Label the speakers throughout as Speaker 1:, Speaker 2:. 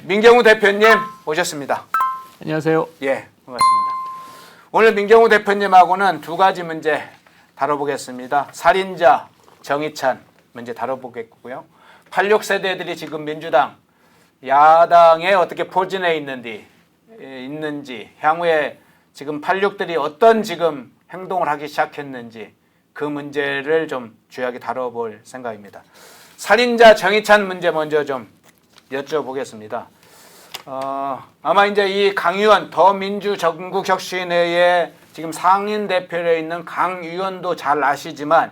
Speaker 1: 민경우 대표님 오셨습니다.
Speaker 2: 안녕하세요.
Speaker 1: 예, 반갑습니다. 오늘 민경우 대표님하고는 두 가지 문제 다뤄보겠습니다. 살인자 정의찬 문제 다뤄보겠고요. 86세대들이 지금 민주당 야당에 어떻게 포진해 있는지 향후에 지금 86들이 어떤 지금 행동을 하기 시작했는지 그 문제를 좀 주요하게 다뤄볼 생각입니다. 살인자 정의찬 문제 먼저 좀 여쭤보겠습니다. 아마 이제 이 강의원 더민주 전국혁신회의 지금 상임 대표로 있는 강 의원도 잘 아시지만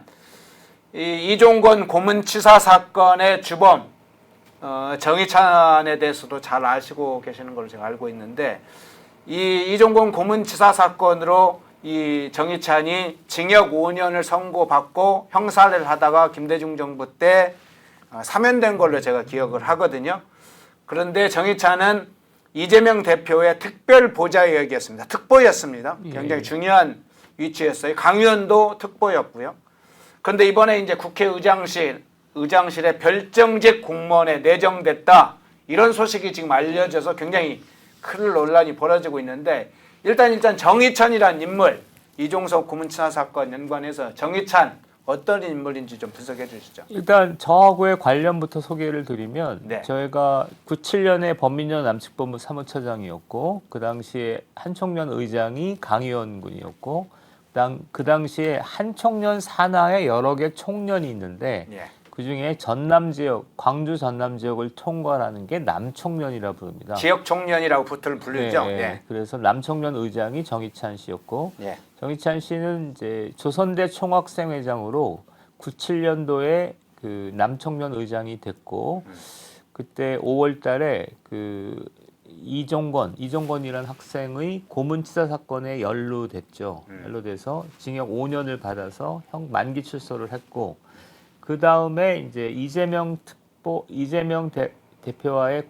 Speaker 1: 이 이종건 고문치사 사건의 주범 정의찬에 대해서도 잘 아시고 계시는 걸로 제가 알고 있는데 이 이종건 고문치사 사건으로 이 정의찬이 징역 5년을 선고받고 형사를 하다가 김대중 정부 때 사면된 걸로 제가 기억을 하거든요. 그런데 정의찬은 이재명 대표의 특별 보좌역이었습니다. 특보였습니다. 굉장히 중요한 위치였어요. 강 의원도 특보였고요. 그런데 이번에 이제 의장실에 별정직 공무원에 내정됐다. 이런 소식이 지금 알려져서 굉장히 큰 논란이 벌어지고 있는데 일단 정의찬이라는 인물, 이종석 고문치사 사건 연관해서 정의찬 어떤 인물인지 좀 분석해 주시죠.
Speaker 2: 일단 저하고의 관련부터 소개를 드리면
Speaker 1: 네.
Speaker 2: 저희가 97년에 범민련 남측본부 사무처장이었고 그 당시에 한총련 의장이 강의원 군이었고 그 당시에 한총련 산하에 여러 개 총련이 있는데
Speaker 1: 예.
Speaker 2: 그중에 전남 지역, 광주 전남 지역을 총괄하는 게 남총련이라 부릅니다.
Speaker 1: 지역 총련이라고 보통 부르죠.
Speaker 2: 네,
Speaker 1: 예.
Speaker 2: 그래서 남총련 의장이 정의찬 씨였고
Speaker 1: 예.
Speaker 2: 정의찬 씨는 이제 조선대 총학생회장으로 97년도에 그 남총련 의장이 됐고 그때 5월달에 그 이종건이라는 학생의 고문치사 사건에 연루됐죠. 연루돼서 징역 5년을 받아서 만기 출소를 했고 그 다음에 이제 이재명 대표와의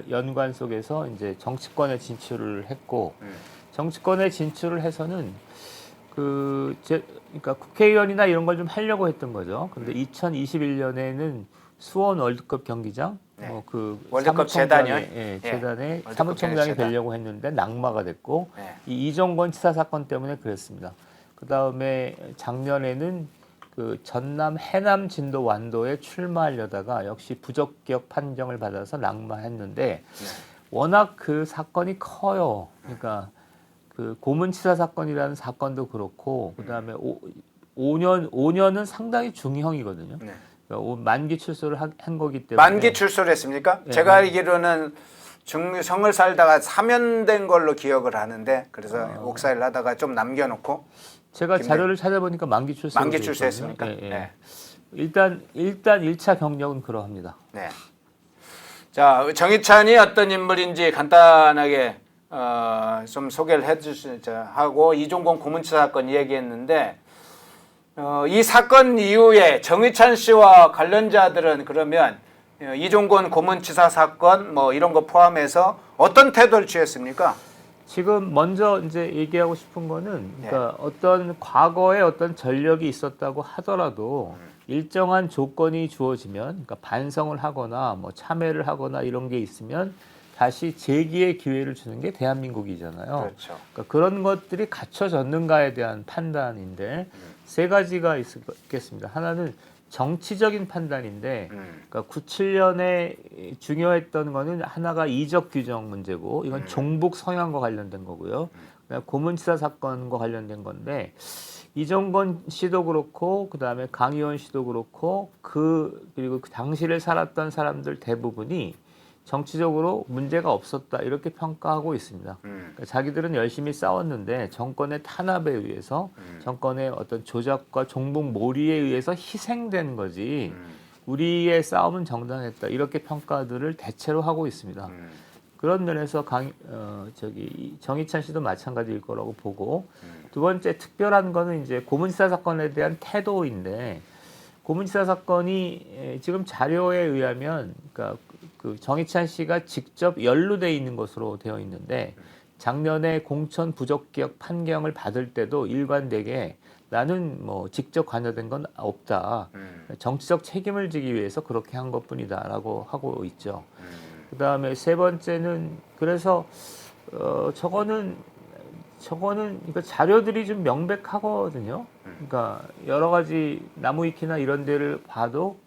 Speaker 2: 연관 속에서 이제 정치권에 진출을 했고 정치권에 진출을 해서는 그러니까 국회의원이나 이런 걸 좀 하려고 했던 거죠. 근데 2021년에는 수원 월드컵 경기장
Speaker 1: 네.
Speaker 2: 그
Speaker 1: 월드컵 재단이요?
Speaker 2: 재단에
Speaker 1: 월드컵
Speaker 2: 사무총장이
Speaker 1: 재단.
Speaker 2: 되려고 했는데 낙마가 됐고
Speaker 1: 네.
Speaker 2: 이 이종건 치사 사건 때문에 그랬습니다. 그 다음에 작년에는 그 전남 해남 진도 완도에 출마하려다가 역시 부적격 판정을 받아서 낙마했는데 워낙 그 사건이 커요. 그러니까 그 고문치사 사건이라는 사건도 그렇고 그다음에 5년은 상당히 중형이거든요.
Speaker 1: 네.
Speaker 2: 그러니까 만기 출소를 한 거기 때문에
Speaker 1: 만기 출소를 했습니까?
Speaker 2: 네,
Speaker 1: 제가 알기로는 중성을 살다가 사면된 걸로 기억을 하는데 그래서 옥살이를 하다가 좀 남겨놓고
Speaker 2: 제가 자료를 찾아보니까 만기
Speaker 1: 출소했습니까?
Speaker 2: 예, 예.
Speaker 1: 네.
Speaker 2: 일단 1차 경력은 그러합니다.
Speaker 1: 네. 자, 정의찬이 어떤 인물인지 간단하게 좀 소개를 해주시자 하고 이종건 고문치사 사건 얘기했는데 이 사건 이후에 정의찬 씨와 관련자들은 그러면 이종건 고문치사 사건 뭐 이런 거 포함해서 어떤 태도를 취했습니까?
Speaker 2: 지금 먼저 이제 얘기하고 싶은 거는 그러니까 어떤 과거에 어떤 전력이 있었다고 하더라도 일정한 조건이 주어지면 그러니까 반성을 하거나 뭐 참여를 하거나 이런 게 있으면 다시 재기의 기회를 주는 게 대한민국이잖아요.
Speaker 1: 그렇죠.
Speaker 2: 그러니까 그런 것들이 갖춰졌는가에 대한 판단인데 세 가지가 있겠습니다. 하나는 정치적인 판단인데 그러니까 97년에 중요했던 거는 하나가 이적 규정 문제고 이건 종북 성향과 관련된 거고요. 고문치사 사건과 관련된 건데 이종건 씨도 그렇고 그다음에 강의원 씨도 그렇고 그리고 그 당시를 살았던 사람들 대부분이 정치적으로 문제가 없었다 이렇게 평가하고 있습니다. 그러니까 자기들은 열심히 싸웠는데 정권의 탄압에 의해서 정권의 어떤 조작과 종북 몰이에 의해서 희생된 거지 우리의 싸움은 정당했다 이렇게 평가들을 대체로 하고 있습니다. 그런 면에서 정의찬 씨도 마찬가지일 거라고 보고 두 번째 특별한 거는 이제 고문치사 사건에 대한 태도인데 고문치사 사건이 지금 자료에 의하면 그러니까 그 정의찬 씨가 직접 연루돼 있는 것으로 되어 있는데 작년에 공천 부적격 판결을 받을 때도 일관되게 나는 뭐 직접 관여된 건 없다. 정치적 책임을 지기 위해서 그렇게 한 것뿐이다라고 하고 있죠. 그다음에 세 번째는 그래서 저거는 그러니까 자료들이 좀 명백하거든요. 그러니까 여러 가지 나무위키나 이런 데를 봐도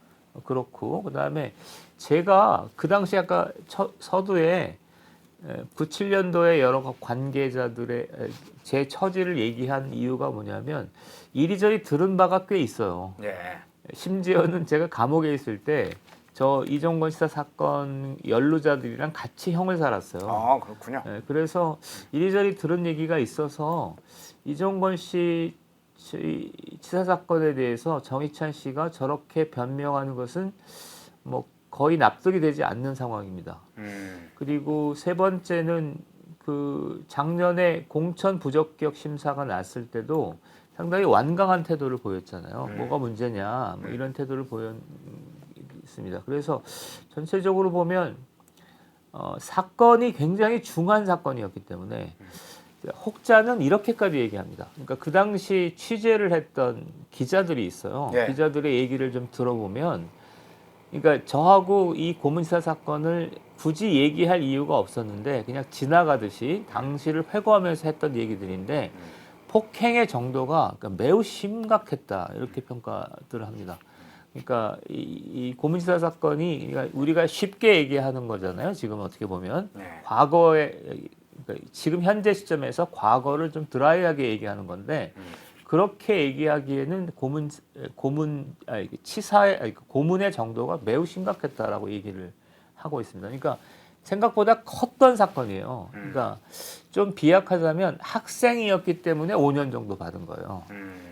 Speaker 2: 그렇고 그다음에 제가 그 당시 아까 서두에 97년도에 여러 관계자들의 제 처지를 얘기한 이유가 뭐냐면 이리저리 들은 바가 꽤 있어요.
Speaker 1: 네.
Speaker 2: 심지어는 제가 감옥에 있을 때 저 이종건 씨사 사건 연루자들이랑 같이 형을 살았어요.
Speaker 1: 아, 그렇군요.
Speaker 2: 그래서 이리저리 들은 얘기가 있어서 이종건 씨 치사 사건에 대해서 정희찬 씨가 저렇게 변명하는 것은 뭐 거의 납득이 되지 않는 상황입니다. 그리고 세 번째는 그 작년에 공천 부적격 심사가 났을 때도 상당히 완강한 태도를 보였잖아요. 뭐가 문제냐, 뭐 이런 태도를 보였습니다. 그래서 전체적으로 보면 사건이 굉장히 중한 사건이었기 때문에 혹자는 이렇게까지 얘기합니다. 그러니까 그 당시 취재를 했던 기자들이 있어요.
Speaker 1: 네.
Speaker 2: 기자들의 얘기를 좀 들어보면, 그러니까 저하고 이 고문치사 사건을 굳이 얘기할 이유가 없었는데 그냥 지나가듯이 당시를 회고하면서 했던 얘기들인데 폭행의 정도가 그러니까 매우 심각했다 이렇게 평가들을 합니다. 그러니까 이 고문치사 사건이 그러니까 우리가 쉽게 얘기하는 거잖아요. 지금 어떻게 보면
Speaker 1: 네.
Speaker 2: 과거에 그러니까 지금 현재 시점에서 과거를 좀 드라이하게 얘기하는 건데 그렇게 얘기하기에는 고문의 정도가 매우 심각했다라고 얘기를 하고 있습니다. 그러니까 생각보다 컸던 사건이에요. 그러니까 좀 비약하자면 학생이었기 때문에 5년 정도 받은 거예요.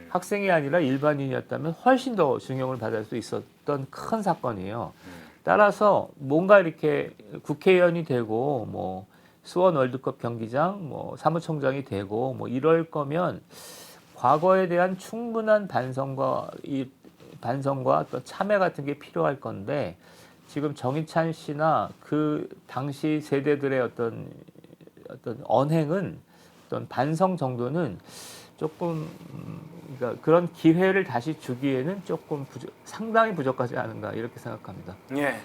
Speaker 2: 학생이 아니라 일반인이었다면 훨씬 더 중형을 받을 수 있었던 큰 사건이에요. 따라서 뭔가 이렇게 국회의원이 되고 뭐 수원 월드컵 경기장 뭐 사무총장이 되고 뭐 이럴 거면 과거에 대한 충분한 반성과 어떤 참회 같은 게 필요할 건데 지금 정희찬 씨나 그 당시 세대들의 어떤 언행은 어떤 반성 정도는 조금 그러니까 그런 기회를 다시 주기에는 조금 상당히 부족하지 않은가 이렇게 생각합니다.
Speaker 1: 예.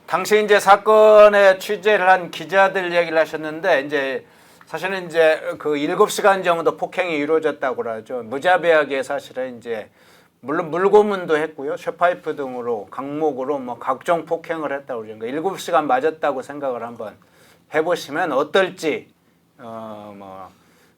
Speaker 1: 당시 이제 사건에 취재를 한 기자들 얘기를 하셨는데 이제 사실은 이제 그 7시간 정도 폭행이 이루어졌다고 그러죠. 무자비하게 사실은 이제 물론 물고문도 했고요. 쇠파이프 등으로 강목으로 뭐 각종 폭행을 했다고 그러죠. 그러니까 7시간 맞았다고 생각을 한번 해보시면 어떨지 뭐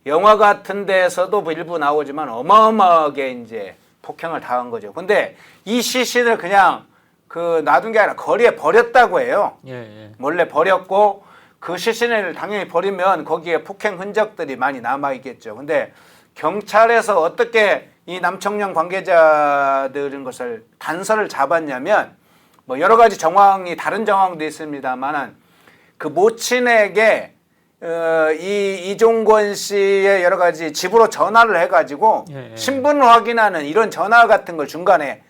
Speaker 1: 영화 같은 데에서도 뭐 일부 나오지만 어마어마하게 이제 폭행을 당한 거죠. 근데 이 시신을 그냥 그 놔둔 게 아니라 거리에 버렸다고 해요.
Speaker 2: 예.
Speaker 1: 몰래 버렸고 그 시신을 당연히 버리면 거기에 폭행 흔적들이 많이 남아 있겠죠. 근데 경찰에서 어떻게 이 남청년 관계자들인 것을 단서를 잡았냐면 뭐 여러 가지 정황이 다른 정황도 있습니다만은 그 모친에게 이종권 씨의 여러 가지 집으로 전화를 해가지고 신분을 확인하는 이런 전화 같은 걸 중간에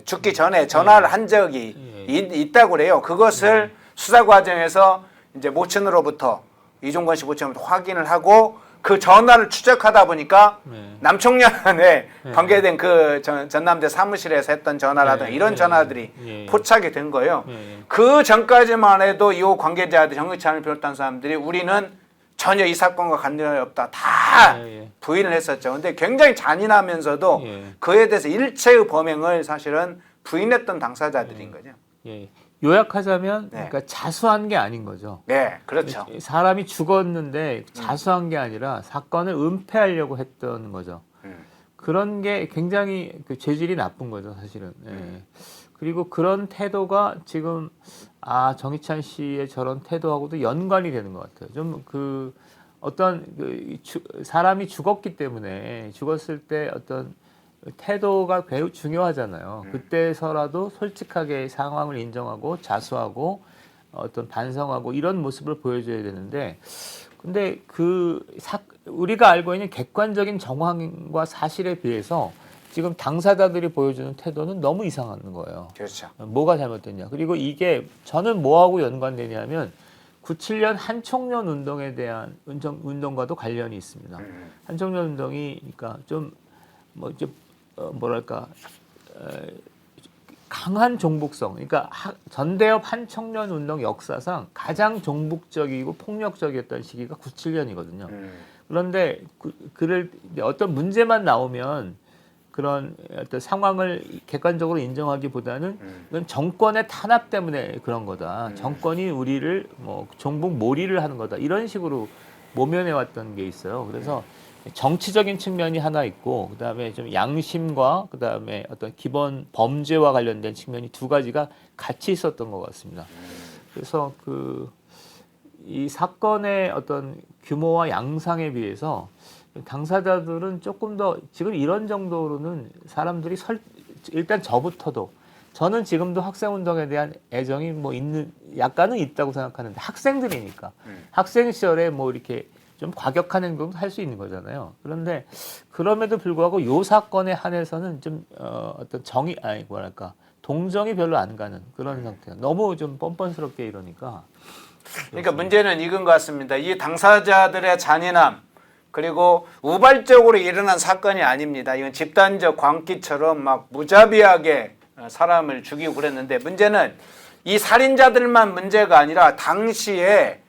Speaker 1: 죽기 전에 전화를 한 적이 있다고 그래요. 그것을 수사 과정에서 이제 모친으로부터 이종권 씨 모친으로부터 확인을 하고 그 전화를 추적하다 보니까 남청년에 관계된 그 전남대 사무실에서 했던 전화라든가 이런 전화들이 포착이 된 거예요. 그 전까지만 해도 이 관계자들 정의찬을 비롯한 사람들이 우리는 전혀 이 사건과 관련이 없다 다 부인을 했었죠. 근데 굉장히 잔인하면서도 그에 대해서 일체의 범행을 사실은 부인했던 당사자들인 거죠.
Speaker 2: 요약하자면 그러니까 자수한 게 아닌 거죠.
Speaker 1: 네, 그렇죠.
Speaker 2: 사람이 죽었는데 자수한 게 아니라 사건을 은폐하려고 했던 거죠. 그런 게 굉장히 그 죄질이 나쁜 거죠, 사실은. 그리고 그런 태도가 지금 정희찬 씨의 저런 태도하고도 연관이 되는 것 같아요. 좀 그 어떤 사람이 죽었기 때문에 죽었을 때 어떤 태도가 매우 중요하잖아요. 그때서라도 솔직하게 상황을 인정하고 자수하고 어떤 반성하고 이런 모습을 보여줘야 되는데 근데 우리가 알고 있는 객관적인 정황과 사실에 비해서 지금 당사자들이 보여주는 태도는 너무 이상한 거예요.
Speaker 1: 그렇죠.
Speaker 2: 뭐가 잘못됐냐. 그리고 이게 저는 뭐하고 연관되냐면 97년 한총련 운동에 대한 운동과도 관련이 있습니다. 한총련 운동이 그러니까 좀 뭐랄까 강한 종북성, 그러니까 전대협 한청년 운동 역사상 가장 종북적이고 폭력적이었던 시기가 97년이거든요. 그런데 그를 어떤 문제만 나오면 그런 어떤 상황을 객관적으로 인정하기보다는 이건 정권의 탄압 때문에 그런 거다. 정권이 우리를 뭐 종북 몰이를 하는 거다. 이런 식으로 모면해 왔던 게 있어요. 그래서 정치적인 측면이 하나 있고 그다음에 좀 양심과 그다음에 어떤 기본 범죄와 관련된 측면이 두 가지가 같이 있었던 것 같습니다. 그래서 이 사건의 어떤 규모와 양상에 비해서 당사자들은 조금 더 지금 이런 정도로는 사람들이 일단 저부터도 저는 지금도 학생운동에 대한 애정이 뭐 약간은 있다고 생각하는데 학생들이니까 학생 시절에 뭐 이렇게 좀 과격한 행동도 할 수 있는 거잖아요. 그런데 그럼에도 불구하고 요 사건에 한해서는 좀 어떤 동정이 별로 안 가는 그런 상태가 너무 좀 뻔뻔스럽게 이러니까.
Speaker 1: 그러니까 문제는 이건 것 같습니다. 이 당사자들의 잔인함 그리고 우발적으로 일어난 사건이 아닙니다. 이건 집단적 광기처럼 막 무자비하게 사람을 죽이고 그랬는데 문제는 이 살인자들만 문제가 아니라 당시에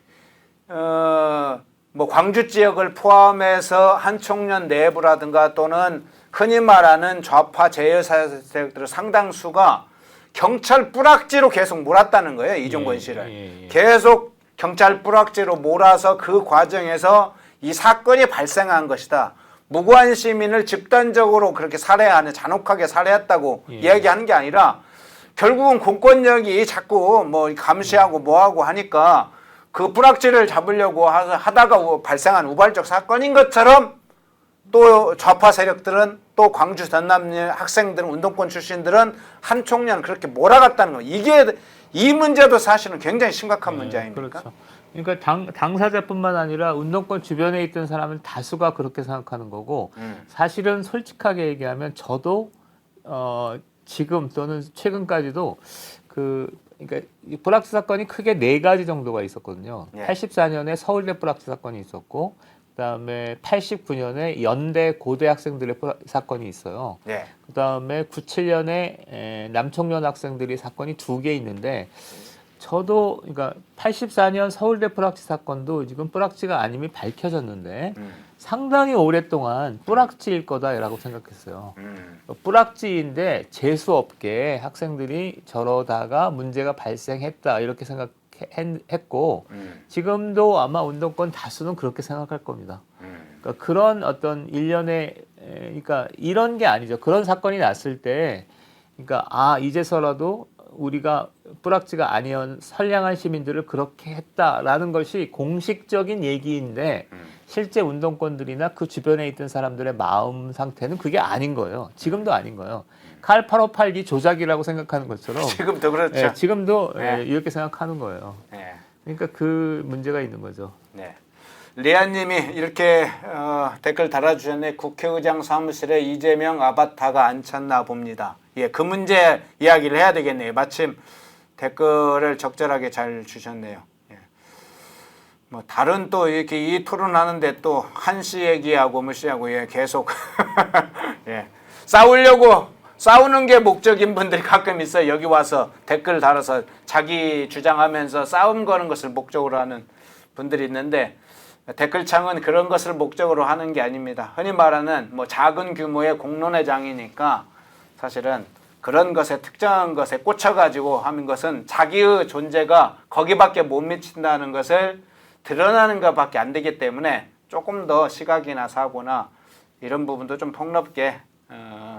Speaker 1: 뭐 광주 지역을 포함해서 한총련 내부라든가 또는 흔히 말하는 좌파 제여 세력들의 상당수가 경찰 뿌락지로 계속 몰았다는 거예요. 이종건 씨를. 계속 경찰 뿌락지로 몰아서 그 과정에서 이 사건이 발생한 것이다. 무고한 시민을 집단적으로 그렇게 살해하는 잔혹하게 살해했다고 이야기하는 게 아니라 결국은 공권력이 자꾸 뭐 감시하고 뭐하고 하니까 그 뿌락지를 잡으려고 하다가 발생한 우발적 사건인 것처럼 또 좌파 세력들은 또 광주 전남 학생들은 운동권 출신들은 한총련 그렇게 몰아갔다는 거. 이 문제도 사실은 굉장히 심각한 문제 아닙니까?
Speaker 2: 그렇죠. 그러니까 당사자뿐만 아니라 운동권 주변에 있던 사람은 다수가 그렇게 생각하는 거고 사실은 솔직하게 얘기하면 저도 지금 또는 최근까지도 그러니까 이 뿌락지 사건이 크게 4가지 정도가 있었거든요. 84년에 서울대 뿌락지 사건이 있었고 그다음에 89년에 연대 고대 학생들의 사건이 있어요. 그다음에 97년에 남청년 학생들이 사건이 2개 있는데 저도 그러니까 84년 서울대 뿌락지 사건도 지금 뿌락지가 아님이 밝혀졌는데 상당히 오랫동안 뿌락지일 거다라고 생각했어요. 뿌락지인데 재수 없게 학생들이 저러다가 문제가 발생했다 이렇게 생각했고 지금도 아마 운동권 다수는 그렇게 생각할 겁니다. 그러니까 그런 어떤 일련의 그러니까 이런 게 아니죠. 그런 사건이 났을 때 그러니까 이제서라도 우리가 뿌락지가 아니었 선량한 시민들을 그렇게 했다라는 것이 공식적인 얘기인데 실제 운동권들이나 그 주변에 있던 사람들의 마음 상태는 그게 아닌 거예요. 지금도 아닌 거예요. 칼 8582 조작이라고 생각하는 것처럼
Speaker 1: 지금도 그렇죠.
Speaker 2: 지금도 이렇게 생각하는 거예요. 그러니까 그 문제가 있는 거죠.
Speaker 1: 리안님이 이렇게 댓글 달아주셨네. 국회의장 사무실에 이재명 아바타가 앉혔나 봅니다. 그 문제 이야기를 해야 되겠네요. 마침 댓글을 적절하게 잘 주셨네요. 뭐 다른 또 이렇게 이 토론하는데 또 한씨 얘기하고 무시하고 계속 싸우는 게 목적인 분들이 가끔 있어요. 여기 와서 댓글 달아서 자기 주장하면서 싸움 거는 것을 목적으로 하는 분들이 있는데 댓글창은 그런 것을 목적으로 하는 게 아닙니다. 흔히 말하는 뭐 작은 규모의 공론의 장이니까 사실은 그런 것에 특정한 것에 꽂혀가지고 하는 것은 자기의 존재가 거기밖에 못 미친다는 것을 드러나는 것밖에 안 되기 때문에 조금 더 시각이나 사고나 이런 부분도 좀 폭넓게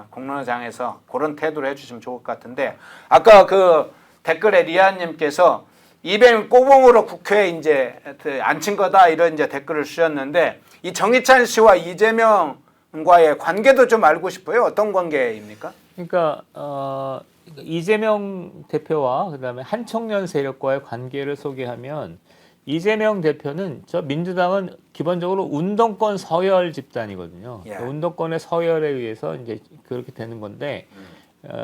Speaker 1: 공론의 장에서 그런 태도를 해주시면 좋을 것 같은데 아까 그 댓글에 리안님께서 이재명 꼬봉으로 국회에 이제 앉힌 거다 이런 이제 댓글을 주셨는데 이 정의찬 씨와 이재명과의 관계도 좀 알고 싶어요. 어떤 관계입니까?
Speaker 2: 그러니까 이재명 대표와 그다음에 한청년 세력과의 관계를 소개하면 이재명 대표는 민주당은 기본적으로 운동권 서열 집단이거든요. 그러니까 운동권의 서열에 의해서 이제 그렇게 되는 건데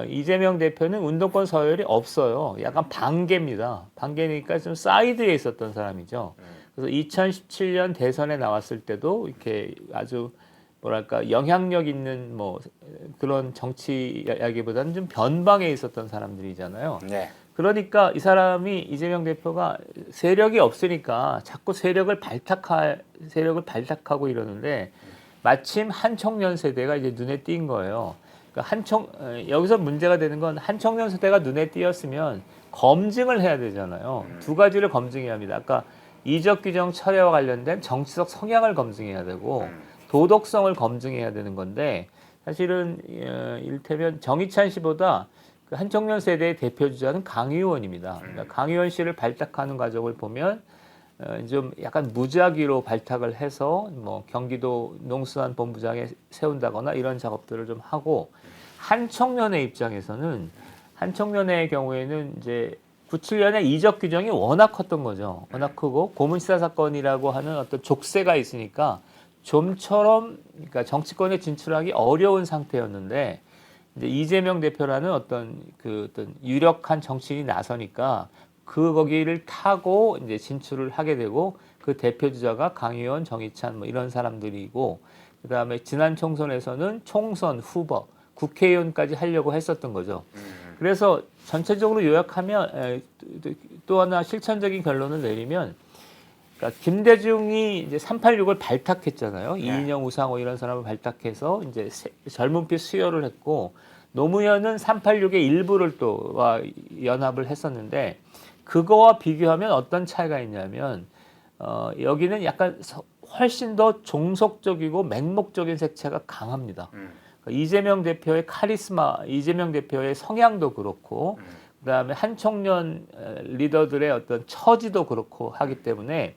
Speaker 2: 이재명 대표는 운동권 서열이 없어요. 약간 반개입니다. 반개니까 좀 사이드에 있었던 사람이죠. 그래서 2017년 대선에 나왔을 때도 이렇게 아주 뭐랄까 영향력 있는 뭐 그런 정치야기보다는 좀 변방에 있었던 사람들이잖아요.
Speaker 1: 네.
Speaker 2: 그러니까 이 사람이 이재명 대표가 세력이 없으니까 자꾸 세력을 발탁하고 이러는데 마침 한청년 세대가 이제 눈에 띈 거예요. 그러니까 여기서 문제가 되는 건 한청년 세대가 눈에 띄었으면 검증을 해야 되잖아요. 두 가지를 검증해야 합니다. 아까 이적 규정 철회와 관련된 정치적 성향을 검증해야 되고 도덕성을 검증해야 되는 건데 사실은 이를테면 정의찬 씨보다 그 한청년 세대의 대표 주자는 강의원입니다. 그러니까 강의원 씨를 발탁하는 과정을 보면 좀 약간 무작위로 발탁을 해서 뭐 경기도 농수산본부장에 세운다거나 이런 작업들을 좀 하고 한청년의 입장에서는 한청년의 경우에는 이제 97년에 이적 규정이 워낙 컸던 거죠. 워낙 크고 고문치사 사건이라고 하는 어떤 족쇄가 있으니까 좀처럼 그러니까 정치권에 진출하기 어려운 상태였는데 이제 이재명 대표라는 어떤 유력한 정치인이 나서니까 거기를 타고 이제 진출을 하게 되고 그 대표 주자가 강의원, 정의찬 뭐 이런 사람들이고 그다음에 지난 총선에서는 총선 후보, 국회의원까지 하려고 했었던 거죠. 그래서 전체적으로 요약하면 또 하나 실천적인 결론을 내리면 그러니까 김대중이 이제 386을 발탁했잖아요. 이인영, 우상호 이런 사람을 발탁해서 이제 젊은 피 수혈을 했고 노무현은 386의 일부를 또 연합을 했었는데 그거와 비교하면 어떤 차이가 있냐면 여기는 약간 훨씬 더 종속적이고 맹목적인 색채가 강합니다. 그러니까 이재명 대표의 카리스마, 이재명 대표의 성향도 그렇고 그다음에 한청년 리더들의 어떤 처지도 그렇고 하기 때문에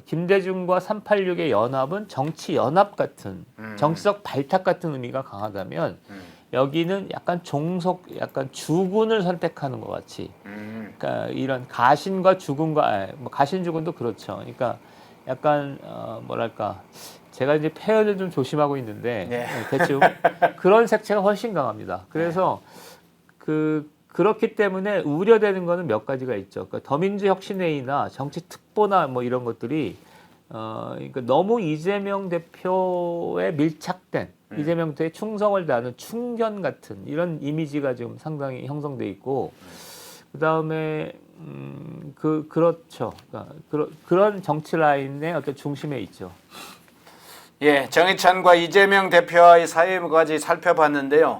Speaker 2: 김대중과 386의 연합은 정치 연합 같은 정치적 발탁 같은 의미가 강하다면 여기는 약간 약간 주군을 선택하는 것 같이 그러니까 이런 가신과 주군과 뭐 가신 주군도 그렇죠. 그러니까 약간 뭐랄까 제가 이제 표현을 좀 조심하고 있는데
Speaker 1: 네.
Speaker 2: 대충 그런 색채가 훨씬 강합니다. 그래서 그렇기 때문에 우려되는 거는 몇 가지가 있죠. 그러니까 더민주혁신회의나 정치특보나 뭐 이런 것들이 그러니까 너무 이재명 대표에 밀착된 이재명 대표의 충성을 다하는 충견 같은 이런 이미지가 지금 상당히 형성돼 있고 그다음에 그렇죠. 그러니까 그런 정치 라인의 어떤 중심에 있죠.
Speaker 1: 예, 정의찬과 이재명 대표의 사이까지 살펴봤는데요.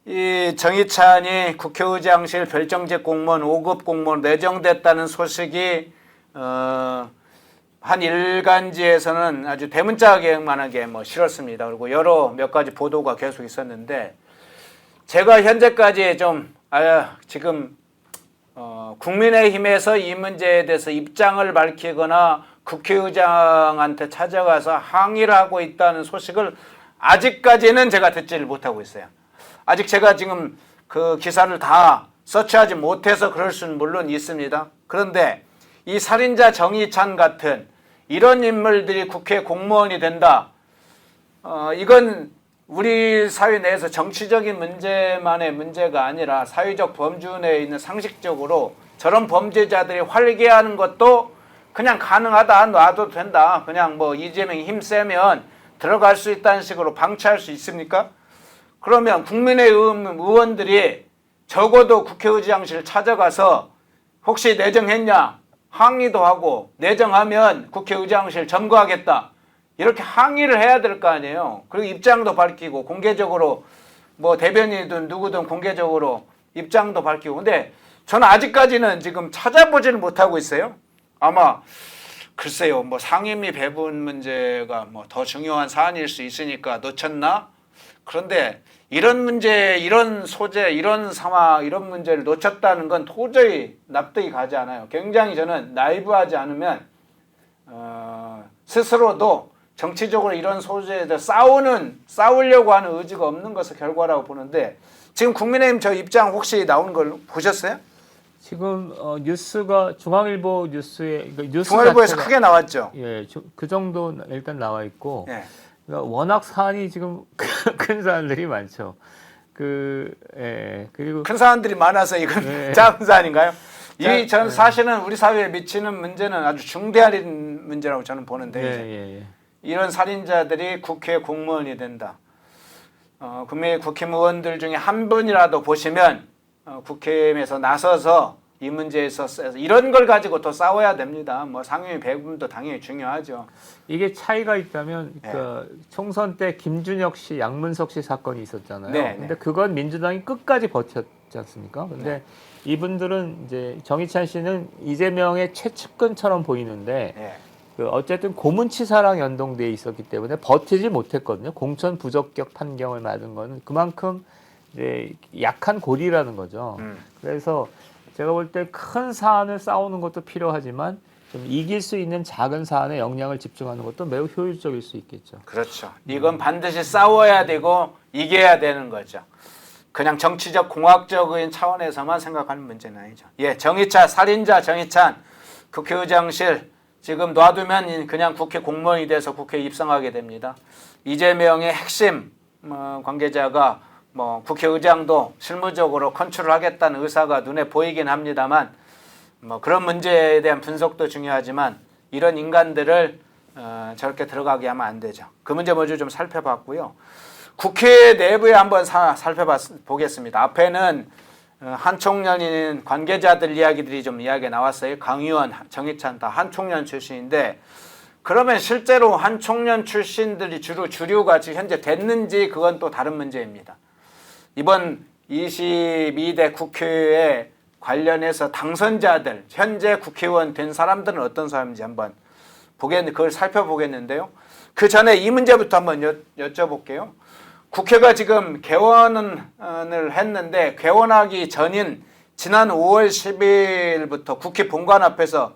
Speaker 1: 이 정의찬이 국회의장실 별정직 공무원 5급 공무원 내정됐다는 소식이 한 일간지에서는 아주 대문짝만하게 뭐 실었습니다. 그리고 여러 몇 가지 보도가 계속 있었는데 제가 현재까지 좀 지금 국민의힘에서 이 문제에 대해서 입장을 밝히거나 국회의장한테 찾아가서 항의를 하고 있다는 소식을 아직까지는 제가 듣지를 못하고 있어요. 아직 제가 지금 그 기사를 다 서치하지 못해서 그럴 수는 물론 있습니다. 그런데 이 살인자 정의찬 같은 이런 인물들이 국회 공무원이 된다. 이건 우리 사회 내에서 정치적인 문제만의 문제가 아니라 사회적 범주 내에 있는 상식적으로 저런 범죄자들이 활개하는 것도 그냥 가능하다, 놔도 된다. 그냥 뭐 이재명이 힘 세면 들어갈 수 있다는 식으로 방치할 수 있습니까? 그러면 국민의힘 의원들이 적어도 국회의장실 찾아가서 혹시 내정했냐 항의도 하고 내정하면 국회의장실 점거하겠다 이렇게 항의를 해야 될 거 아니에요. 그리고 입장도 밝히고 공개적으로 뭐 대변인이든 누구든 공개적으로 입장도 밝히고 근데 저는 아직까지는 지금 찾아보지는 못하고 있어요. 아마 글쎄요 뭐 상임위 배분 문제가 뭐 더 중요한 사안일 수 있으니까 놓쳤나? 그런데 이런 문제, 이런 소재, 이런 상황, 이런 문제를 놓쳤다는 건 도저히 납득이 가지 않아요. 굉장히 저는 나이브하지 않으면 스스로도 정치적으로 이런 소재에 대해 싸우려고 하는 의지가 없는 것의 결과라고 보는데 지금 국민의힘 저 입장 혹시 나오는 걸 보셨어요?
Speaker 2: 지금 뉴스가 중앙일보 뉴스에 그러니까 뉴스
Speaker 1: 중앙일보에서
Speaker 2: 자체가,
Speaker 1: 크게 나왔죠.
Speaker 2: 예, 그 정도 일단 나와 있고
Speaker 1: 예.
Speaker 2: 그러니까 워낙 사안이 지금 큰 사안들이 많죠. 그리고
Speaker 1: 큰 사안들이 많아서 이건
Speaker 2: 네.
Speaker 1: 작은 사안인가요? 이 전
Speaker 2: 네.
Speaker 1: 사실은 우리 사회에 미치는 문제는 아주 중대한 문제라고 저는 보는데
Speaker 2: 예,
Speaker 1: 이제.
Speaker 2: 예, 예.
Speaker 1: 이런 살인자들이 국회 공무원이 된다. 국내 국회의원들 중에 한 분이라도 보시면 국회에서 나서서 이 문제에 있어서 이런 걸 가지고 더 싸워야 됩니다. 뭐 상임위 배분도 당연히 중요하죠.
Speaker 2: 이게 차이가 있다면
Speaker 1: 네.
Speaker 2: 그 총선 때 김준혁 씨, 양문석 씨 사건이 있었잖아요.
Speaker 1: 네,
Speaker 2: 근데
Speaker 1: 네.
Speaker 2: 그건 민주당이 끝까지 버텼지 않습니까? 근데
Speaker 1: 네.
Speaker 2: 이분들은 이제 정의찬 씨는 이재명의 최측근처럼 보이는데
Speaker 1: 네.
Speaker 2: 그 어쨌든 고문치사랑 연동돼 있었기 때문에 버티지 못했거든요. 공천 부적격 판결을 맞은 거는 그만큼 이제 약한 고리라는 거죠. 그래서 제가 볼 때 큰 사안을 싸우는 것도 필요하지만 좀 이길 수 있는 작은 사안에 역량을 집중하는 것도 매우 효율적일 수 있겠죠.
Speaker 1: 그렇죠. 이건 반드시 싸워야 되고 이겨야 되는 거죠. 그냥 정치적 공학적인 차원에서만 생각하는 문제는 아니죠. 예, 정의찬 살인자 정의찬 국회의장실 지금 놔두면 그냥 국회 공무원이 돼서 국회에 입성하게 됩니다. 이재명의 핵심 관계자가 뭐 국회의장도 실무적으로 컨트롤하겠다는 의사가 눈에 보이긴 합니다만 뭐 그런 문제에 대한 분석도 중요하지만 이런 인간들을 저렇게 들어가게 하면 안 되죠. 그 문제 먼저 좀 살펴봤고요. 국회 내부에 한번 살펴보겠습니다. 앞에는 한총련인 관계자들 이야기들이 좀 이야기가 나왔어요. 강의원, 정의찬 다 한총련 출신인데 그러면 실제로 한총련 출신들이 주류가 지금 현재 됐는지 그건 또 다른 문제입니다. 이번 22대 국회에 관련해서 당선자들, 현재 국회의원 된 사람들은 어떤 사람인지 한번 그걸 살펴보겠는데요. 그 전에 이 문제부터 한번 여쭤볼게요. 국회가 지금 개원을 했는데 개원하기 전인 지난 5월 10일부터 국회 본관 앞에서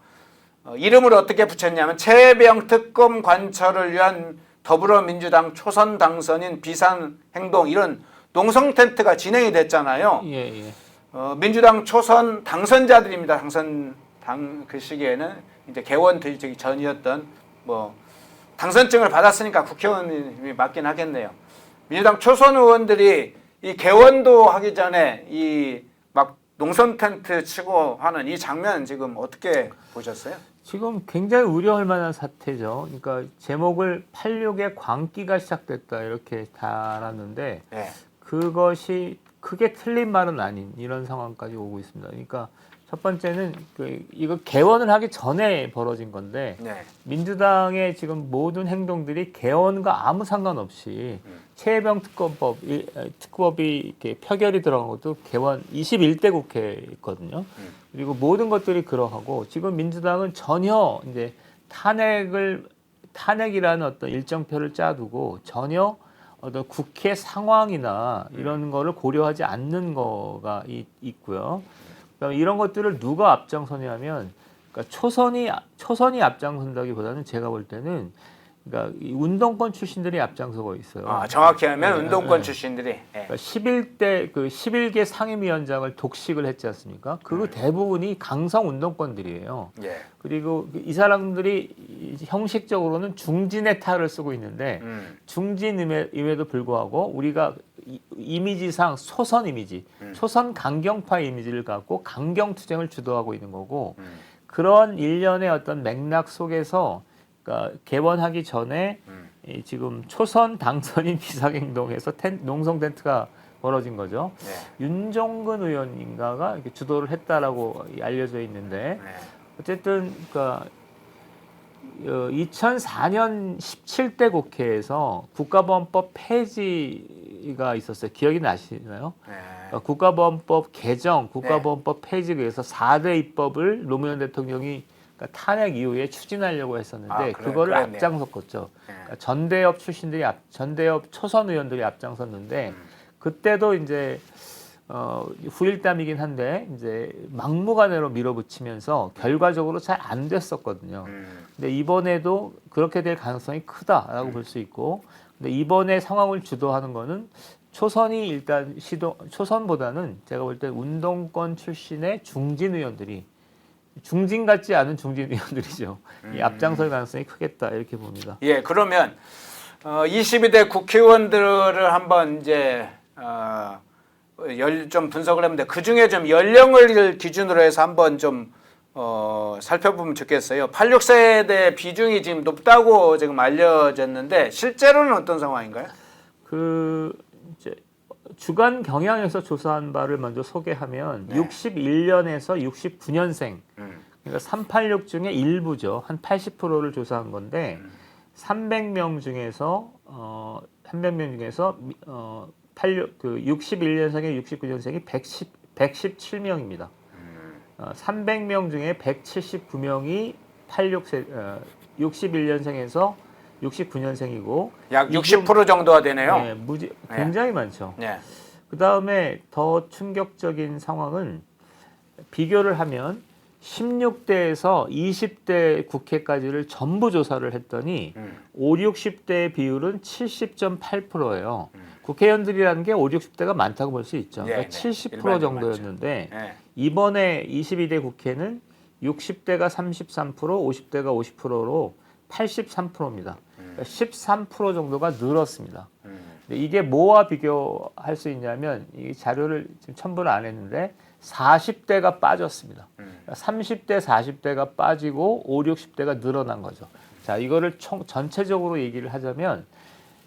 Speaker 1: 이름을 어떻게 붙였냐면 최혜병 특검 관철을 위한 더불어민주당 초선 당선인 비상행동 이런 농성 텐트가 진행이 됐잖아요.
Speaker 2: 예.
Speaker 1: 민주당 초선 당선자들입니다. 그 시기에는 이제 개원 되기 전이었던 뭐 당선증을 받았으니까 국회의원이 맞긴 하겠네요. 민주당 초선 의원들이 이 개원도 하기 전에 이 막 농성 텐트 치고 하는 이 장면 지금 어떻게 보셨어요?
Speaker 2: 지금 굉장히 우려할 만한 사태죠. 그러니까 제목을 86의 광기가 시작됐다 이렇게 달았는데
Speaker 1: 네.
Speaker 2: 그것이 크게 틀린 말은 아닌 이런 상황까지 오고 있습니다. 그러니까 첫 번째는 이거 개원을 하기 전에 벌어진 건데
Speaker 1: 네.
Speaker 2: 민주당의 지금 모든 행동들이 개원과 아무 상관없이 최혜병 특검법이 이렇게 표결이 들어간 것도 개원 21대 국회거든요. 그리고 모든 것들이 그러하고 지금 민주당은 전혀 이제 탄핵이라는 어떤 일정표를 짜두고 전혀 어떤 국회 상황이나 이런 거를 고려하지 않는 거가 있고요. 그러니까 이런 것들을 누가 앞장서냐면 그러니까 초선이 앞장선다기보다는 제가 볼 때는 그러니까 이 운동권 출신들이 앞장서고 있어요.
Speaker 1: 정확히 하면 운동권 출신들이.
Speaker 2: 그러니까 11개 상임위원장을 독식을 했지 않습니까? 그 대부분이 강성 운동권들이에요.
Speaker 1: 예.
Speaker 2: 그리고 이 사람들이 형식적으로는 중진의 탈을 쓰고 있는데 중진임에도 불구하고 우리가 이미지상 소선 이미지, 초선 강경파 이미지를 갖고 강경투쟁을 주도하고 있는 거고 그런 일련의 어떤 맥락 속에서 그러니까 개원하기 전에 지금 초선 당선인 비상행동에서 농성 텐트가 벌어진 거죠.
Speaker 1: 네.
Speaker 2: 윤종근 의원인가가 이렇게 주도를 했다라고 알려져 있는데
Speaker 1: 네.
Speaker 2: 어쨌든 그러니까 2004년 17대 국회에서 국가보안법 폐지가 있었어요. 기억이 나시나요?
Speaker 1: 네.
Speaker 2: 그러니까 국가보안법 개정, 국가보안법 폐지에 의해서 4대 입법을 노무현 대통령이 그러니까 탄핵 이후에 추진하려고 했었는데 그거를
Speaker 1: 그랬네요.
Speaker 2: 앞장섰겠죠. 그러니까 전대협 전대협 초선 의원들이 앞장섰는데 그때도 이제 후일담이긴 한데 이제 막무가내로 밀어붙이면서 결과적으로 잘 안 됐었거든요. 근데 이번에도 그렇게 될 가능성이 크다라고 볼 수 있고, 근데 이번에 상황을 주도하는 거는 초선이 일단 초선보다는 제가 볼 때 운동권 출신의 중진 의원들이 중진 같지 않은 중진 의원들이죠. 이 앞장설 가능성이 크겠다 이렇게 봅니다.
Speaker 1: 예, 그러면 22대 국회의원들을 한번 이제 좀 분석을 했는데 그 중에 좀 연령을 기준으로 해서 한번 좀 살펴보면 좋겠어요. 86세대 비중이 지금 높다고 지금 알려졌는데 실제로는 어떤 상황인가요?
Speaker 2: 이제 주간 경향에서 조사한 바를 먼저 소개하면
Speaker 1: 네.
Speaker 2: 61년에서 69년생 그러니까 386 중에 일부죠. 한 80%를 조사한 건데 300명 중에서 61년생에 69년생이 117명입니다. 300명 중에 179명이 61년생에서 69년생이고
Speaker 1: 약 60% 정도가 되네요.
Speaker 2: 네, 굉장히 많죠.
Speaker 1: 네.
Speaker 2: 그 다음에 더 충격적인 상황은 비교를 하면 16대에서 20대 국회까지를 전부 조사를 했더니 5, 60대의 비율은 70.8%예요. 국회의원들이라는 게 5, 60대가 많다고 볼 수 있죠. 그러니까 70% 정도였는데 이번에 22대 국회는 60대가 33%, 50대가 50%로 83%입니다. 그러니까 13% 정도가 늘었습니다. 근데 이게 뭐와 비교할 수 있냐면 이 자료를 지금 첨부를 안 했는데 40대가 빠졌습니다. 그러니까 30대, 40대가 빠지고 5, 60대가 늘어난 거죠. 자, 이거를 전체적으로 얘기를 하자면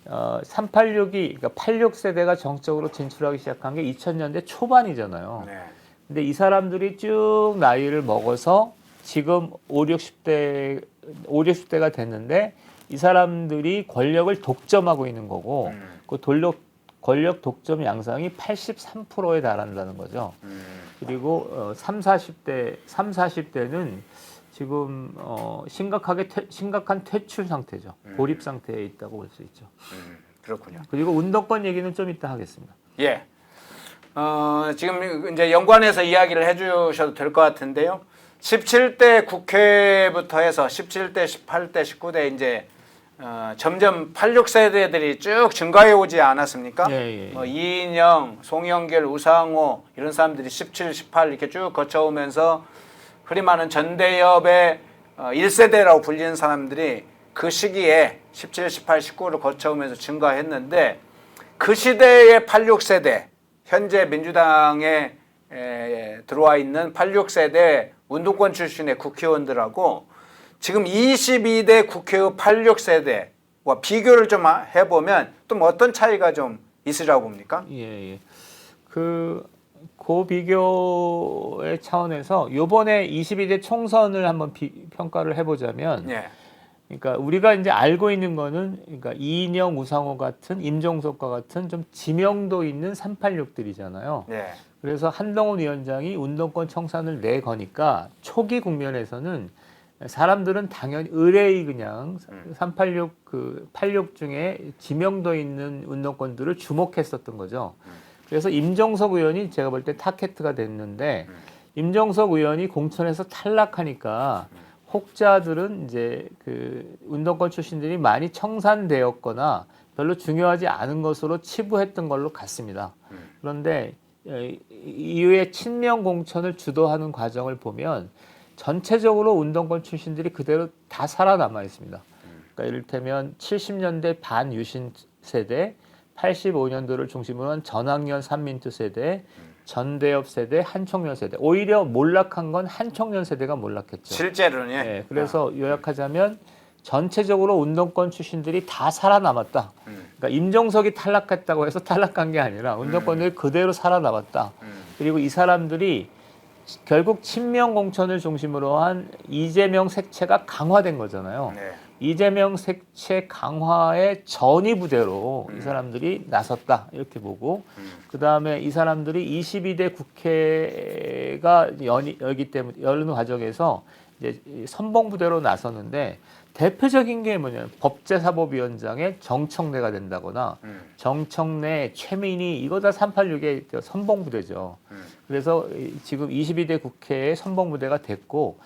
Speaker 2: 386이 그러니까 86세대가 정적으로 진출하기 시작한 게 2000년대 초반이잖아요.
Speaker 1: 네.
Speaker 2: 근데 이 사람들이 쭉 나이를 먹어서 지금 5, 60대가 됐는데 이 사람들이 권력을 독점하고 있는 거고 그 권력 독점 양상이 83%에 달한다는 거죠. 그리고 40대는 지금 심각한 퇴출 상태죠. 고립 상태에 있다고 볼 수 있죠.
Speaker 1: 그렇군요.
Speaker 2: 그리고 운동권 얘기는 좀 이따 하겠습니다.
Speaker 1: 예. 지금 이제 연관해서 이야기를 해주셔도 될 것 같은데요. 17대 국회부터 해서 17대, 18대, 19대 이제 점점 86세대들이 쭉 증가해 오지 않았습니까?
Speaker 2: 예.
Speaker 1: 이인영, 송영길, 우상호 이런 사람들이 17, 18 이렇게 쭉 거쳐오면서 흔히 말하는 전대협의 1세대라고 불리는 사람들이 그 시기에 17, 18, 19를 거쳐오면서 증가했는데 그 시대의 86세대, 현재 민주당에 들어와 있는 86세대 운동권 출신의 국회의원들하고 지금 22대 국회의 86세대와 비교를 좀 해보면 또 뭐 어떤 차이가 좀 있으라고 봅니까?
Speaker 2: 예. 그 비교의 차원에서 요번에 22대 총선을 한번 평가를 해보자면
Speaker 1: 예.
Speaker 2: 그러니까 우리가 이제 알고 있는 거는 그러니까 이인영, 우상호 같은 임종석과 같은 좀 지명도 있는 386들이잖아요.
Speaker 1: 예.
Speaker 2: 그래서 한동훈 위원장이 운동권 청산을 내거니까 초기 국면에서는 사람들은 당연히 의뢰의 그냥 86 중에 지명도 있는 운동권들을 주목했었던 거죠. 그래서 임종석 의원이 제가 볼 때 타겟가 됐는데 임종석 의원이 공천에서 탈락하니까 혹자들은 이제 그 운동권 출신들이 많이 청산되었거나 별로 중요하지 않은 것으로 치부했던 걸로 같습니다. 그런데 이후에 친명 공천을 주도하는 과정을 보면 전체적으로 운동권 출신들이 그대로 다 살아남아 있습니다. 그러니까 이를테면 70년대 반유신 세대, 85년도를 중심으로 한 전학년 삼민투 세대, 전대협 세대, 한총련 세대. 오히려 몰락한 건 한총련 세대가 몰락했죠.
Speaker 1: 실제로는 예.
Speaker 2: 네, 그래서 요약하자면 전체적으로 운동권 출신들이 다 살아남았다. 그러니까 임종석이 탈락했다고 해서 탈락한 게 아니라 운동권들이 그대로 살아남았다. 그리고 이 사람들이 결국 친명 공천을 중심으로 한 이재명 색채가 강화된 거잖아요.
Speaker 1: 네. 이재명
Speaker 2: 색채 강화의 전위 부대로 이 사람들이 나섰다 이렇게 보고 그 다음에 이 사람들이 22대 국회가 열기 때문에 여는 과정에서 이제 선봉 부대로 나섰는데 대표적인 게 뭐냐면 법제사법위원장의 정청래가 된다거나 정청래, 최민희 이거 다 386의 선봉 부대죠. 그래서 지금 22대 국회의 선봉 부대가 됐고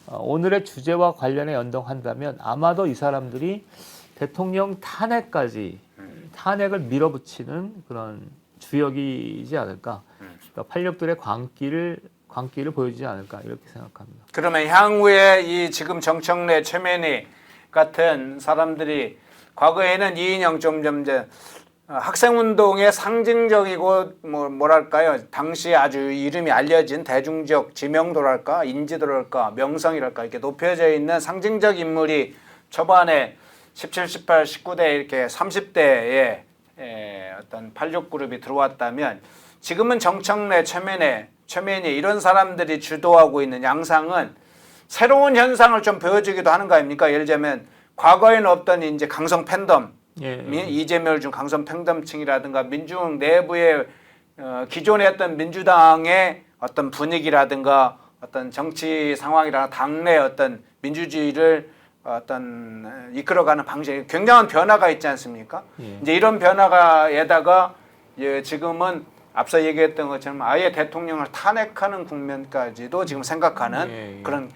Speaker 2: 오늘의 주제와 관련해 연동한다면 아마도 이 사람들이 대통령 탄핵까지 탄핵을 밀어붙이는 그런 주역이지 않을까. 그러니까 86들의 광기를 보여주지 않을까 이렇게 생각합니다.
Speaker 1: 그러면 향후에 이 지금 정청래, 최민희 같은 사람들이 과거에는 이인영 좀 이제 학생운동의 상징적이고 뭐랄까요, 당시 아주 이름이 알려진 대중적 지명도랄까 인지도랄까 명성이랄까 이렇게 높여져 있는 상징적 인물이 초반에 17, 18, 19대 이렇게 30대에 어떤 86그룹이 들어왔다면 지금은 정청래, 최면희 이런 사람들이 주도하고 있는 양상은 새로운 현상을 좀 보여주기도 하는 거 아닙니까? 예를 들면 과거에는 없던 이제 강성 팬덤, 이재명을 준 강성 팬덤층이라든가 민중 내부의 기존에 했던 민주당의 어떤 분위기라든가 어떤 정치 상황이라든가 당내 어떤 민주주의를 어떤 이끌어가는 방식에 굉장한 변화가 있지 않습니까? 이제 이런 변화가에다가 지금은 앞서 얘기했던 것처럼 아예 대통령을 탄핵하는 국면까지도 지금 생각하는 그런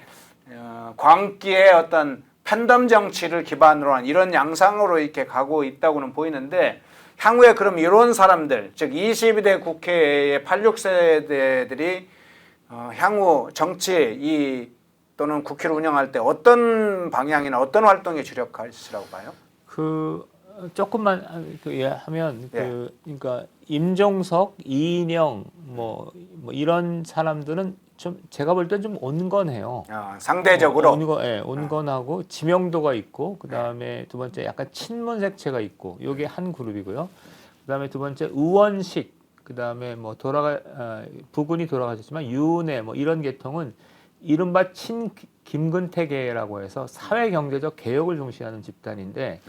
Speaker 1: 광기의 어떤 팬덤 정치를 기반으로 한 이런 양상으로 이렇게 가고 있다고는 보이는데 향후에 그럼 이런 사람들, 즉 22대 국회의 86세대들이 향후 정치 또는 국회를 운영할 때 어떤 방향이나 어떤 활동에 주력하시라고 봐요?
Speaker 2: 조금만 하면 그러니까 임종석, 이인영 뭐 이런 사람들은 좀 제가 볼 땐 좀 온건해요.
Speaker 1: 상대적으로
Speaker 2: 온건하고 지명도가 있고 그다음에 두 번째 약간 친문 색채가 있고 요게 한 그룹이고요. 그다음에 두 번째 우원식, 그다음에 뭐 부군이 돌아가셨지만 유은혜 뭐 이런 계통은 이른바 친 김근태계라고 해서 사회 경제적 개혁을 중시하는 집단인데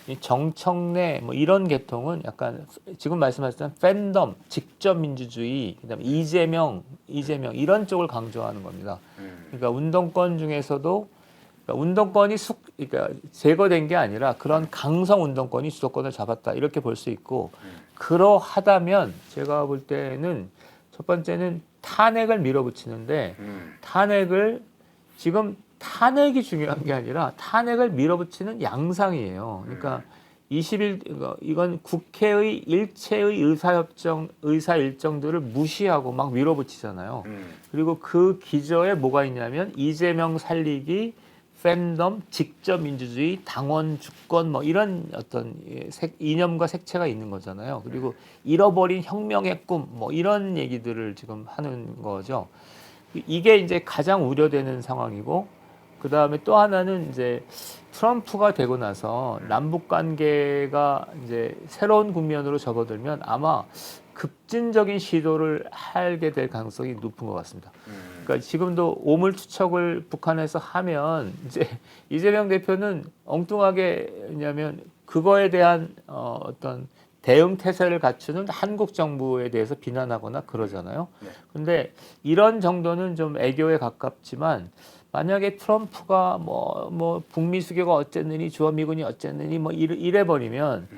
Speaker 2: 이 정청래 뭐 이런 계통은 약간 지금 말씀하셨던 팬덤, 직접 민주주의, 그다음에 이재명 이런 쪽을 강조하는 겁니다. 그러니까 운동권 중에서도 운동권이 그러니까 제거된 게 아니라 그런 강성 운동권이 주도권을 잡았다 이렇게 볼 수 있고 그러하다면 제가 볼 때는 첫 번째는 탄핵을 밀어붙이는데 탄핵이 중요한 게 아니라 탄핵을 밀어붙이는 양상이에요. 그러니까 이건 국회의 일체의 의사 일정들을 무시하고 막 밀어붙이잖아요. 그리고 그 기저에 뭐가 있냐면 이재명 살리기, 팬덤, 직접 민주주의, 당원 주권 뭐 이런 어떤 이념과 색채가 있는 거잖아요. 그리고 잃어버린 혁명의 꿈 뭐 이런 얘기들을 지금 하는 거죠. 이게 이제 가장 우려되는 상황이고 그 다음에 또 하나는 이제 트럼프가 되고 나서 남북 관계가 이제 새로운 국면으로 접어들면 아마 급진적인 시도를 하게 될 가능성이 높은 것 같습니다. 그러니까 지금도 오물투척을 북한에서 하면 이제 이재명 대표는 엉뚱하게 왜냐하면 그거에 대한 어떤 대응 태세를 갖추는 한국 정부에 대해서 비난하거나 그러잖아요. 근데 이런 정도는 좀 애교에 가깝지만 만약에 트럼프가 뭐 북미 수교가 어쨌느니 주한미군이 어쨌느니 뭐 이래 버리면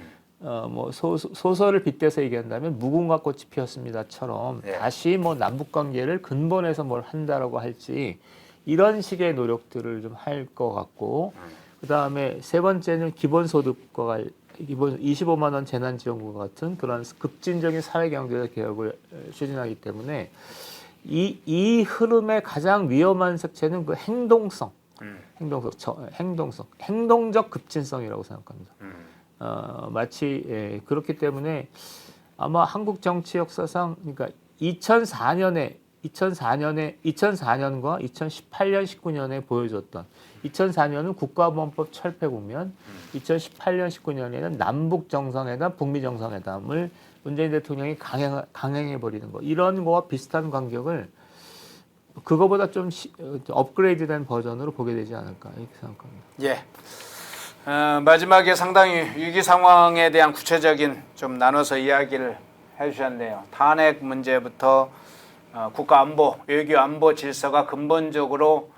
Speaker 2: 뭐 소설을 빗대서 얘기한다면 무궁화 꽃이 피었습니다처럼 다시 뭐 남북 관계를 근본에서 뭘 한다라고 할지 이런 식의 노력들을 좀 할 것 같고 그 다음에 세 번째는 기본소득과 기본 25만 원 재난지원금 같은 그런 급진적인 사회경제적 개혁을 추진하기 때문에 이 흐름의 가장 위험한 색채는 그 행동적 급진성이라고 생각합니다. 마치 그렇기 때문에 아마 한국 정치 역사상 그러니까 2004년과 2018년, 19년에 보여줬던 2004년은 국가보안법 철폐 국면, 2018년, 19년에는 남북 정상회담, 북미 정상회담을 문재인 대통령이 강행해버리는 거 이런 거와 비슷한 간격을 그거보다 좀 업그레이드된 버전으로 보게 되지 않을까 이렇게 생각합니다.
Speaker 1: 예. 마지막에 상당히 위기 상황에 대한 구체적인 좀 나눠서 이야기를 해주셨네요. 탄핵 문제부터 국가 안보, 외교 안보 질서가 근본적으로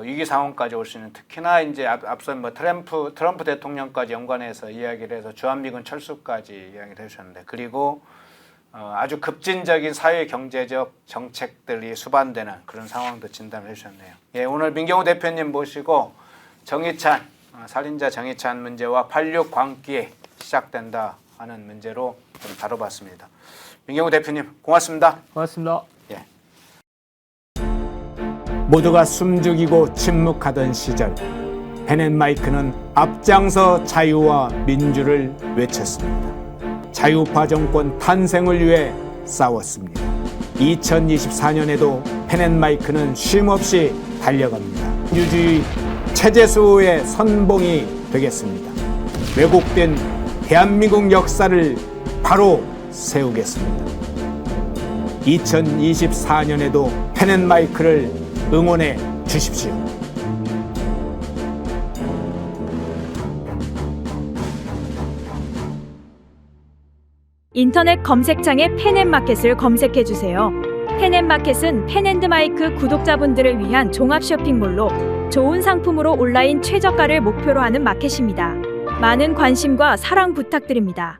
Speaker 1: 위기 상황까지 올 수 있는 특히나 이제 앞서 뭐 트럼프 대통령까지 연관해서 이야기를 해서 주한미군 철수까지 이야기를 해주셨는데 그리고 아주 급진적인 사회 경제적 정책들이 수반되는 그런 상황도 진단을 해주셨네요. 예, 오늘 민경호 대표님 모시고 정의찬 살인자 정의찬 문제와 86 광기에 시작된다 하는 문제로 좀 다뤄봤습니다. 민경호 대표님 고맙습니다.
Speaker 2: 고맙습니다.
Speaker 1: 예. 모두가 숨죽이고 침묵하던 시절 베넷 마이크는 앞장서 자유와 민주를 외쳤습니다. 자유파 정권 탄생을 위해 싸웠습니다. 2024년에도 펜앤마이크는 쉼없이 달려갑니다. 민주주의 체제수호의 선봉이 되겠습니다. 왜곡된 대한민국 역사를 바로 세우겠습니다. 2024년에도 펜앤마이크를 응원해 주십시오.
Speaker 3: 인터넷 검색창에 펜앤마켓을 검색해 주세요. 펜앤마켓은 펜앤드마이크 구독자분들을 위한 종합 쇼핑몰로 좋은 상품으로 온라인 최저가를 목표로 하는 마켓입니다. 많은 관심과 사랑 부탁드립니다.